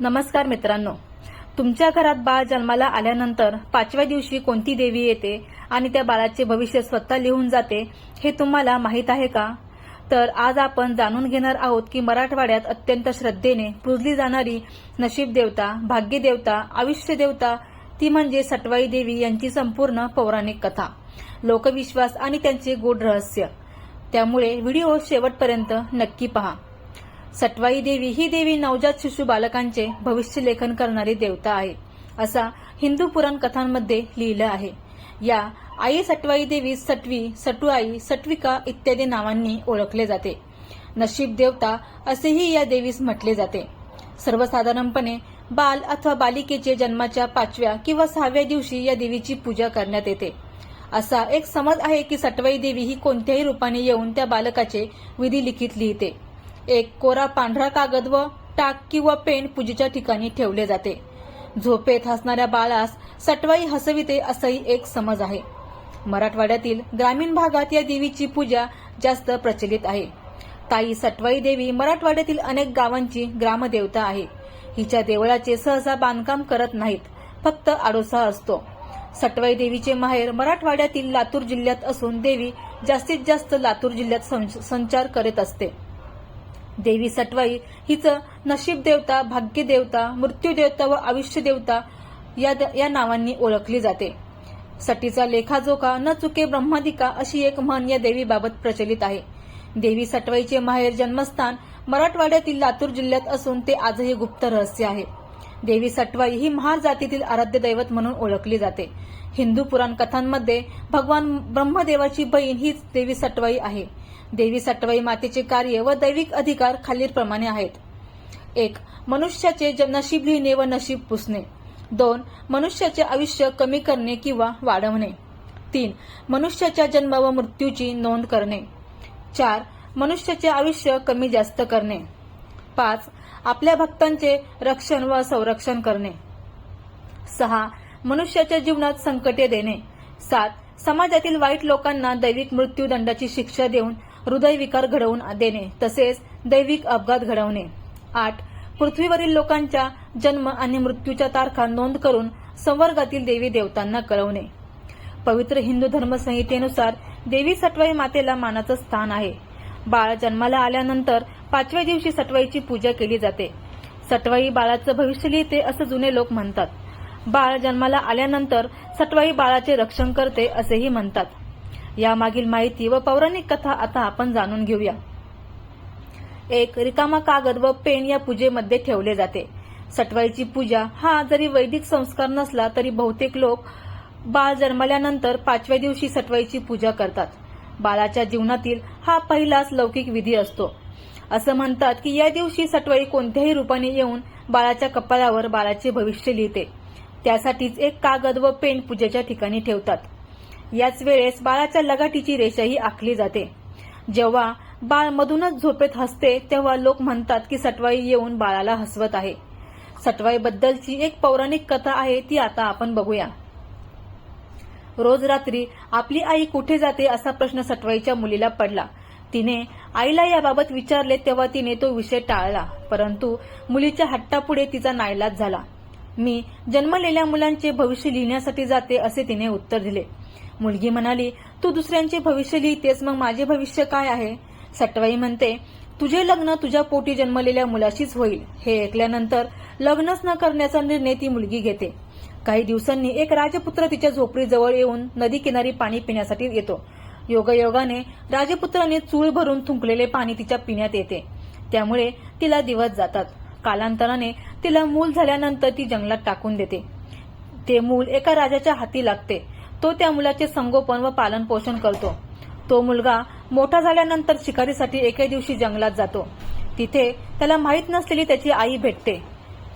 नमस्कार मित्रांनो, तुमच्या घरात बाळ जन्माला आल्यानंतर 5व्या दिवशी कोणती देवी येते आणि त्या बाळाचे भविष्य स्वतः लिहून जाते हे तुम्हाला माहीत आहे का? तर आज आपण जाणून घेणार आहोत की मराठवाड्यात अत्यंत श्रद्धेने पूजली जाणारी नशीब देवता, भाग्य देवता, आयुष्य देवता ती म्हणजे सटवाई देवी यांची संपूर्ण पौराणिक कथा, लोकविश्वास आणि त्यांचे गूढ रहस्य. त्यामुळे व्हिडिओ शेवटपर्यंत नक्की पहा. सटवाई देवी ही देवी नवजात शिशु बालकांचे भविष्य लेखन करणारी देवता आहे, असा हिंदू पुराण कथांमध्ये लिहिलं आहे. या आई सटवाई देवी सटवी, सटुआई, सटविका इत्यादी नावांनी ओळखले जाते. नशीब देवता असेही या देवीस म्हटले जाते. सर्वसाधारणपणे बाल अथवा बालिकेचे जन्माच्या 5व्या किंवा 6व्या दिवशी या देवीची पूजा करण्यात येते. असा एक समज आहे की सटवाई देवी ही कोणत्याही रूपाने येऊन त्या बालकाचे विधी लिखित लिहिते. एक कोरा पांढरा कागद व टाक किंवा पेन पूजेच्या ठिकाणी ठेवले जाते. झोपेत हसणाऱ्या बाळास सटवाई हसविते असाही एक समज आहे. मराठवाड्यातील ग्रामीण भागात या देवीची पूजा जास्त प्रचलित आहे. ताई सटवाई देवी मराठवाड्यातील अनेक गावांची ग्रामदेवता आहे. हिच्या देवळाचे सहसा बांधकाम करत नाहीत, फक्त आडोसा असतो. सटवाई देवीचे माहेर मराठवाड्यातील लातूर जिल्ह्यात असून देवी जास्तीत जास्त लातूर जिल्ह्यात संचार करीत असते. देवी सटवाई हिचं नशीब देवता, भाग्य देवता, मृत्यू देवता व आयुष्य देवता या नावांनी ओळखली जाते. सटीचा लेखाजोखा न चुके ब्रह्मादिका अशी एक म्हण या देवीबाबत प्रचलित आहे. देवी सटवाईचे माहेर जन्मस्थान मराठवाड्यातील लातूर जिल्ह्यात असून ते आजही गुप्त रहस्य आहे. देवी सटवाई ही महार जातीतील आराध्य दैवत म्हणून ओळखली जाते. हिंदू पुराण कथांमध्ये भगवान ब्रह्मदेवाची बहीण हीच देवी सटवाई आहे. देवी सटवाई मातेचे कार्य व दैविक अधिकार खालीलप्रमाणे आहेत. 1. मनुष्याचे नशीब लिहिणे व नशीब पुसणे. 2. मनुष्याचे आयुष्य कमी करणे किंवा वाढवणे. 3. मनुष्याच्या जन्म व मृत्यूची नोंद करणे. 4. मनुष्याचे आयुष्य कमी जास्त करणे. 5. आपल्या भक्तांचे रक्षण व संरक्षण करणे. 6. मनुष्याच्या जीवनात संकटे देणे. 7. समाजातील वाईट लोकांना दैविक मृत्यूदंडाची शिक्षा देऊन हृदयविकार घडवून देणे तसेच दैविक अपघात घडवणे. 8. पृथ्वीवरील लोकांच्या जन्म आणि मृत्यूच्या तारखा नोंद करून संवर्गातील देवी देवतांना कळवणे. पवित्र हिंदू धर्मसंहितेनुसार देवी सटवाई मातेला मानाचं स्थान आहे. बाळ जन्माला आल्यानंतर 5व्या दिवशी सटवाईची पूजा केली जाते. सटवाई बाळाचं भविष्य लिहिते असं जुने लोक म्हणतात. बाळ जन्माला आल्यानंतर सटवाई बाळाचे रक्षण करते असेही म्हणतात. यामागील माहिती व पौराणिक कथा आता आपण जाणून घेऊया. 1. रिकामा कागद व पेन या पूजेमध्ये ठेवले जाते. सटवाईची पूजा हा जरी वैदिक संस्कार नसला तरी बहुतेक लोक बाळ जन्मल्यानंतर 5व्या दिवशी सटवाईची पूजा करतात. बाळाच्या जीवनातील हा पहिलाच लौकिक विधी असतो. असं म्हणतात की या दिवशी सटवाई कोणत्याही रूपाने येऊन बाळाच्या कपाळावर बाळाचे भविष्य लिहिते. त्यासाठीच एक कागद व पेन पूजेच्या ठिकाणी ठेवतात. याच वेळेस बाळाच्या लगाटीची रेषाही आखली जाते. जेव्हा बाळ मधूनच झोपेत हसते तेव्हा लोक म्हणतात की सटवाई येऊन बाळाला हसवत आहे. सटवाईबद्दलची एक पौराणिक कथा आहे, ती आता आपण बघूया. रोज रात्री आपली आई कुठे जाते असा प्रश्न सटवाईच्या मुलीला पडला. तिने आईला याबाबत विचारले तेव्हा तिने तो विषय टाळला, परंतु मुलीच्या हट्टापुढे तिचा नाईलाज झाला. मी जन्मलेल्या मुलांचे भविष्य लिहिण्यासाठी जाते असे तिने उत्तर दिले. मुलगी म्हणाली, तू दुसऱ्यांचे भविष्य लिहितेस, मग माझे भविष्य काय आहे? सटवाई म्हणते, तुझे लग्न तुझ्या पोटी जन्मलेल्या मुलाशीच होईल. हे ऐकल्यानंतर लग्नच न करण्याचा निर्णय ती मुलगी घेते. काही दिवसांनी एक राजपुत्र तिच्या झोपडीजवळ येऊन नदी किनारी पाणी पिण्यासाठी येतो. योगायोगाने राजपुत्राने चूळ भरून थुंकलेले पाणी तिच्या पिण्यात येते. त्यामुळे तिला दिवस जातात. कालांतराने तिला मूल झाल्यानंतर ती जंगलात टाकून देते. ते मूल एका राजाच्या हाती लागते. तो त्या मुलाचे संगोपन व पालन पोषण करतो. तो मुलगा मोठा झाल्यानंतर शिकारीसाठी एके दिवशी जंगलात जातो. तिथे त्याला माहीत नसलेली त्याची आई भेटते.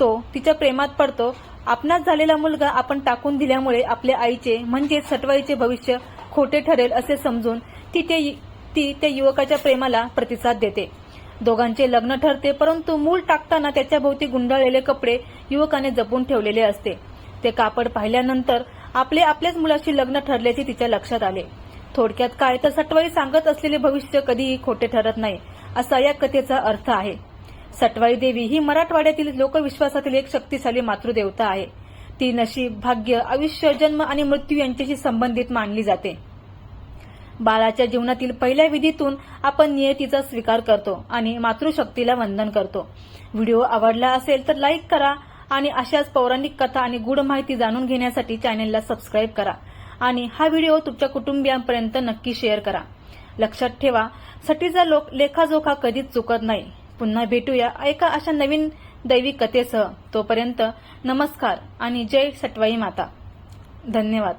तो तिच्या प्रेमात पडतो. आपणास झालेला मुलगा आपण टाकून दिल्यामुळे आपल्या आईचे म्हणजेच सटवाईचे भविष्य खोटे ठरेल असे समजून ती त्या युवकाच्या प्रेमाला प्रतिसाद देते. दोघांचे लग्न ठरते, परंतु मूल टाकताना त्याच्या भोवती गुंडाळलेले कपडे युवकाने जपून ठेवलेले असते. ते कापड पाहिल्यानंतर आपल्याच मुलाशी लग्न ठरल्याचे तिच्या लक्षात आले. थोडक्यात काय तर सटवाई सांगत असलेले भविष्य कधीही खोटे ठरत नाही असा या कथेचा अर्थ आहे. सटवाई देवी ही मराठवाड्यातील लोकविश्वासातील एक शक्तिशाली मातृदेवता आहे. ती नशीब, भाग्य, आयुष्य, जन्म आणि मृत्यू यांच्याशी संबंधित मानली जाते. बाळाच्या जीवनातील पहिल्या विधीतून आपण नियतीचा स्वीकार करतो आणि मातृशक्तीला वंदन करतो. व्हिडिओ आवडला असेल तर लाईक करा आणि अशाच पौराणिक कथा आणि गूढ माहिती जाणून घेण्यासाठी चॅनलला सबस्क्राईब करा आणि हा व्हिडिओ तुमच्या कुटुंबियांपर्यंत नक्की शेअर करा. लक्षात ठेवा, सटीचा लेखाजोखा कधीच चुकत नाही. पुन्हा भेटूया एका अशा नवीन दैवी कथेसह. तोपर्यंत नमस्कार आणि जय सटवाई माता. धन्यवाद.